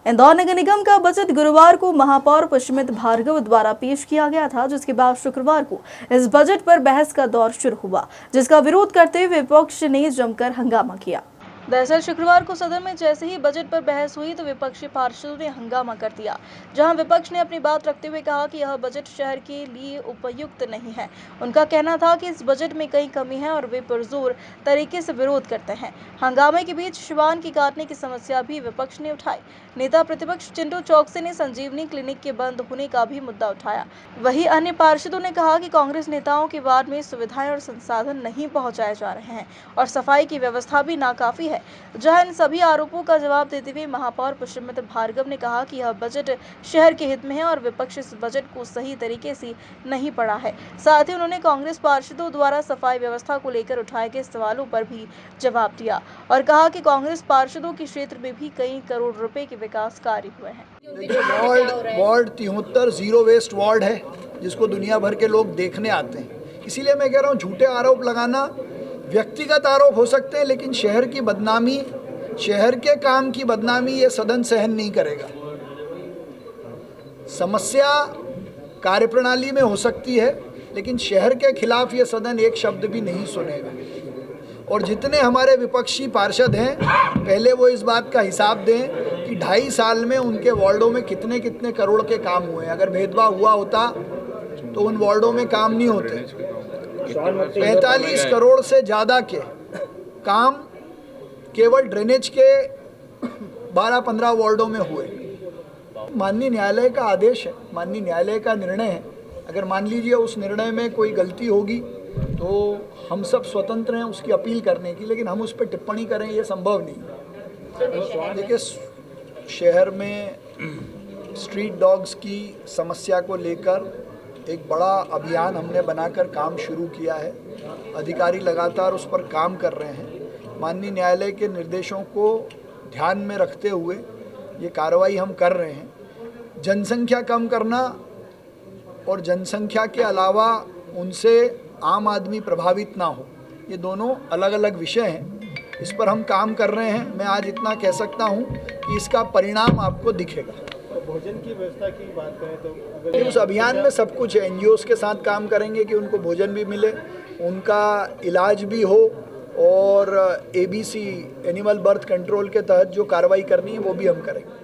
इंदौर नगर निगम का बजट गुरुवार को महापौर पुष्मित भार्गव द्वारा पेश किया गया था, जिसके बाद शुक्रवार को इस बजट पर बहस का दौर शुरू हुआ, जिसका विरोध करते हुए विपक्ष ने जमकर हंगामा किया। दरअसल शुक्रवार को सदन में जैसे ही बजट पर बहस हुई तो विपक्षी पार्षदों ने हंगामा कर दिया, जहां विपक्ष ने अपनी बात रखते हुए कहा कि यह बजट शहर के लिए उपयुक्त नहीं है। उनका कहना था कि इस बजट में कई कमी है और वे पुरजोर तरीके से विरोध करते हैं। हंगामे के बीच शिवान की काटने की समस्या भी विपक्ष ने उठाई। नेता प्रतिपक्ष चिंटू चौकसी ने संजीवनी क्लिनिक के बंद होने का भी मुद्दा उठाया। वहीं अन्य पार्षदों ने कहा कि कांग्रेस नेताओं के वार्ड में सुविधाएं और संसाधन नहीं पहुंचाए जा रहे हैं और सफाई की व्यवस्था भी नाकाफी है। जहां इन सभी आरोपों का जवाब देते हुए महापौर पुष्मित भार्गव ने कहा कि यह बजट शहर के हित में है और विपक्ष इस बजट को सही तरीके से नहीं पढ़ा है। साथ ही उन्होंने कांग्रेस पार्षदों द्वारा सफाई व्यवस्था को लेकर उठाए गए सवालों पर भी जवाब दिया और कहा कि कांग्रेस पार्षदों के क्षेत्र में भी कई करोड़ रुपए के विकास कार्य हुए हैं। वार्ड 73 जीरो वेस्ट वार्ड है, जिसको दुनिया भर के लोग देखने आते हैं। इसीलिए मैं कह रहा हूँ, झूठे आरोप लगाना व्यक्तिगत आरोप हो सकते हैं, लेकिन शहर की बदनामी, शहर के काम की बदनामी ये सदन सहन नहीं करेगा। समस्या कार्यप्रणाली में हो सकती है, लेकिन शहर के खिलाफ ये सदन एक शब्द भी नहीं सुनेगा। और जितने हमारे विपक्षी पार्षद हैं, पहले वो इस बात का हिसाब दें कि 2.5 साल में उनके वार्डों में कितने कितने करोड़ के काम हुए हैं। अगर भेदभाव हुआ होता तो उन वार्डों में काम नहीं होते। 45 करोड़ से ज़्यादा के काम केवल ड्रेनेज के 12-15 वार्डों में हुए। माननीय न्यायालय का आदेश है, माननीय न्यायालय का निर्णय है। अगर मान लीजिए उस निर्णय में कोई गलती होगी तो हम सब स्वतंत्र हैं उसकी अपील करने की, लेकिन हम उस पर टिप्पणी करें ये संभव नहीं। देखिए, शहर में स्ट्रीट डॉग्स की समस्या को लेकर एक बड़ा अभियान हमने बनाकर काम शुरू किया है। अधिकारी लगातार उस पर काम कर रहे हैं। माननीय न्यायालय के निर्देशों को ध्यान में रखते हुए ये कार्रवाई हम कर रहे हैं। जनसंख्या कम करना और जनसंख्या के अलावा उनसे आम आदमी प्रभावित ना हो, ये दोनों अलग अलग विषय हैं। इस पर हम काम कर रहे हैं। मैं आज इतना कह सकता हूँ कि इसका परिणाम आपको दिखेगा। भोजन की व्यवस्था की बात करें तो उस अभियान में सब कुछ है। एनजीओस के साथ काम करेंगे कि उनको भोजन भी मिले, उनका इलाज भी हो, और एबीसी एनिमल बर्थ कंट्रोल के तहत जो कार्रवाई करनी है वो भी हम करेंगे।